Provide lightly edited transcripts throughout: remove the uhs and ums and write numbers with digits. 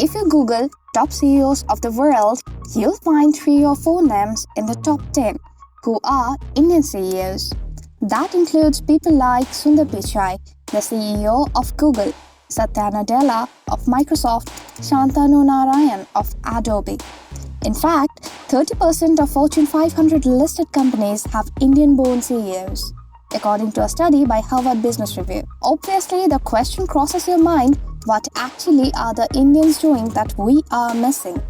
If you Google top CEOs of the world, you'll find 3 or 4 names in the top 10 who are Indian CEOs. That includes people like Sundar Pichai, the CEO of Google, Satya Nadella of Microsoft, Shantanu Narayan of Adobe. In fact, 30% of Fortune 500 listed companies have Indian-born CEOs, according to a study by Harvard Business Review. Obviously, the question crosses your mind, what actually are the Indians doing that we are missing?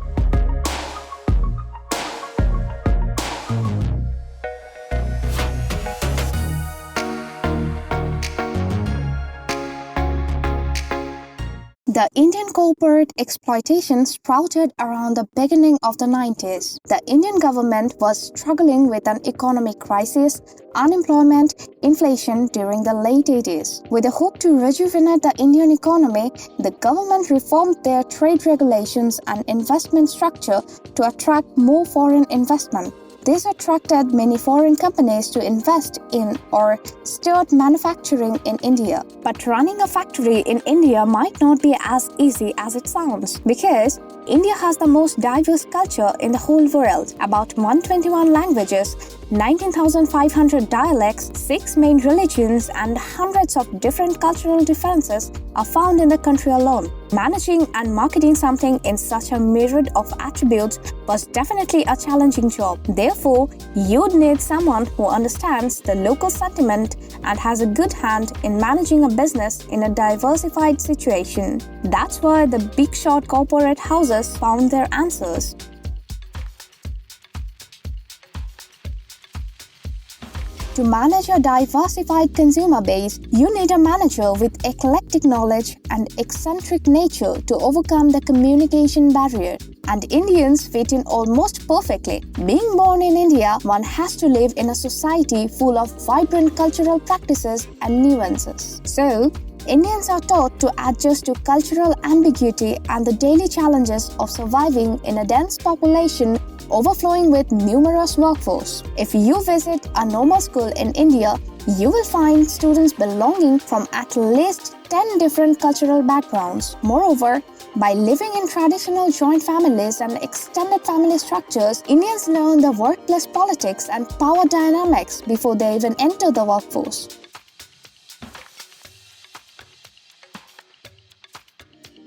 The Indian corporate exploitation sprouted around the beginning of the 90s. The Indian government was struggling with an economic crisis, unemployment, inflation during the late 80s. With the hope to rejuvenate the Indian economy, the government reformed their trade regulations and investment structure to attract more foreign investment. This attracted many foreign companies to invest in or start manufacturing in India. But running a factory in India might not be as easy as it sounds, because India has the most diverse culture in the whole world. About 121 languages, 19,500 dialects, 6 main religions, and hundreds of different cultural differences are found in the country alone. Managing and marketing something in such a myriad of attributes was definitely a challenging job. Therefore, you'd need someone who understands the local sentiment and has a good hand in managing a business in a diversified situation. That's why the big shot corporate houses found their answers. To manage a diversified consumer base, you need a manager with eclectic knowledge and eccentric nature to overcome the communication barrier. And Indians fit in almost perfectly. Being born in India, one has to live in a society full of vibrant cultural practices and nuances. So, Indians are taught to adjust to cultural ambiguity and the daily challenges of surviving in a dense population overflowing with numerous workforce. If you visit a normal school in India, you will find students belonging from at least 10 different cultural backgrounds. Moreover, by living in traditional joint families and extended family structures, Indians learn the workplace politics and power dynamics before they even enter the workforce.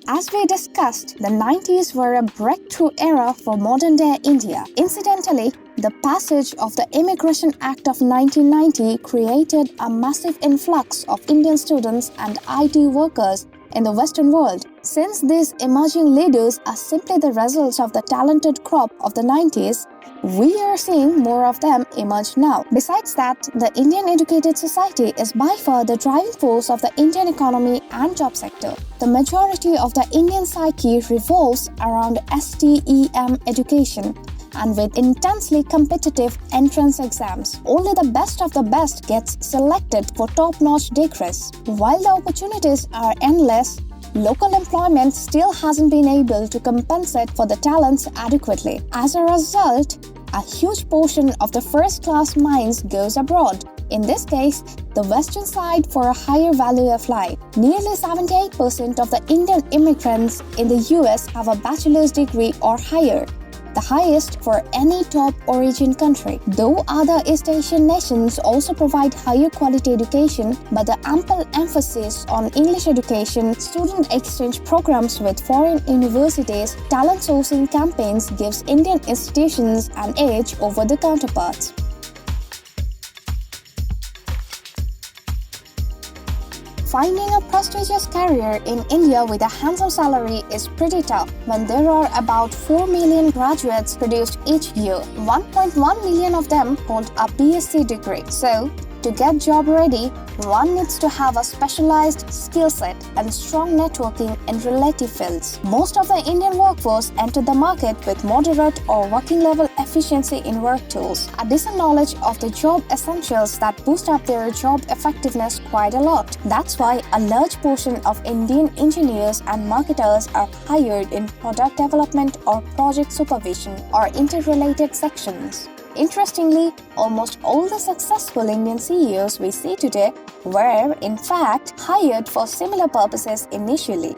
As we discussed, the 90s were a breakthrough era for modern-day India. Incidentally, the passage of the Immigration Act of 1990 created a massive influx of Indian students and IT workers in the Western world. Since these emerging leaders are simply the results of the talented crop of the 90s, we are seeing more of them emerge now. Besides that, the Indian educated society is by far the driving force of the Indian economy and job sector. The majority of the Indian psyche revolves around STEM education, and with intensely competitive entrance exams, only the best of the best gets selected for top-notch degrees. While the opportunities are endless, local employment still hasn't been able to compensate for the talents adequately. As a result, a huge portion of the first-class minds goes abroad. In this case, the western side for a higher value of life. Nearly 78% of the Indian immigrants in the US have a bachelor's degree or higher, the highest for any top origin country. Though other East Asian nations also provide higher quality education, but the ample emphasis on English education, student exchange programs with foreign universities, talent sourcing campaigns gives Indian institutions an edge over the counterparts. Finding a prestigious career in India with a handsome salary is pretty tough when there are about 4 million graduates produced each year. 1.1 million of them hold a BSc degree. So, to get job ready, one needs to have a specialized skill set and strong networking in related fields. Most of the Indian workforce enter the market with moderate or working level efficiency in work tools, a decent knowledge of the job essentials that boost up their job effectiveness quite a lot. That's why a large portion of Indian engineers and marketers are hired in product development or project supervision or interrelated sections. Interestingly, almost all the successful Indian CEOs we see today were, in fact, hired for similar purposes initially.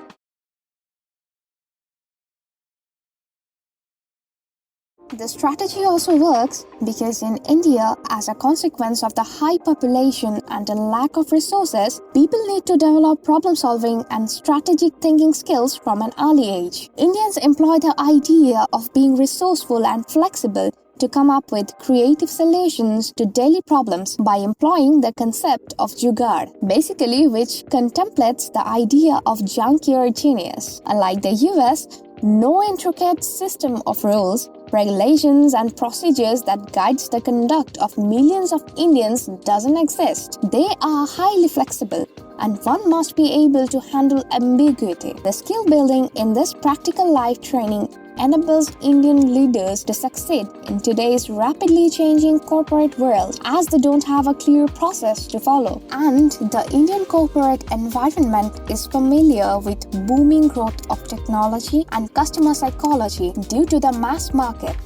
The strategy also works because in India, as a consequence of the high population and the lack of resources, people need to develop problem-solving and strategic thinking skills from an early age. Indians employ the idea of being resourceful and flexible to come up with creative solutions to daily problems by employing the concept of jugaad, basically which contemplates the idea of junkyard genius. Unlike the US, no intricate system of rules, regulations and procedures that guides the conduct of millions of Indians doesn't exist. They are highly flexible and one must be able to handle ambiguity. The skill building in this practical life training enables Indian leaders to succeed in today's rapidly changing corporate world as they don't have a clear process to follow. And the Indian corporate environment is familiar with booming growth of technology and customer psychology due to the mass market.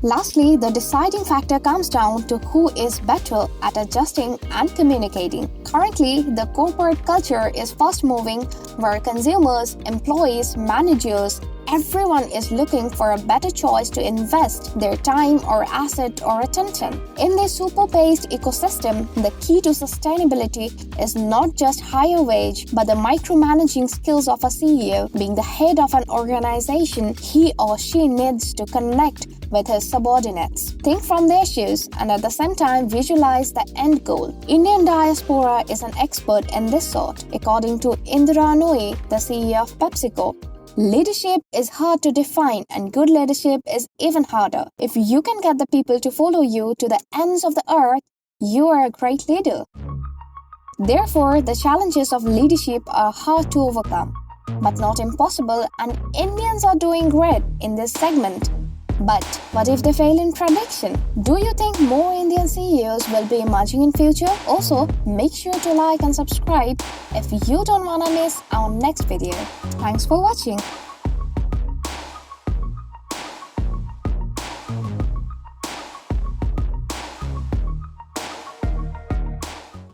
Lastly, the deciding factor comes down to who is better at adjusting and communicating. Currently, the corporate culture is fast-moving, where consumers, employees, managers, everyone is looking for a better choice to invest their time or asset or attention. In this super-paced ecosystem, the key to sustainability is not just higher wage, but the micromanaging skills of a CEO. Being the head of an organization, he or she needs to connect with his subordinates, think from their shoes, and at the same time visualize the end goal. Indian diaspora is an expert in this sort. According to Indira Nooyi, the CEO of PepsiCo, leadership is hard to define and good leadership is even harder. If you can get the people to follow you to the ends of the earth, you are a great leader. Therefore, the challenges of leadership are hard to overcome, but not impossible, and Indians are doing great in this segment. But what if they fail in prediction? Do you think more Indian CEOs will be emerging in future? Also, make sure to like and subscribe if you don't wanna miss our next video. Thanks for watching.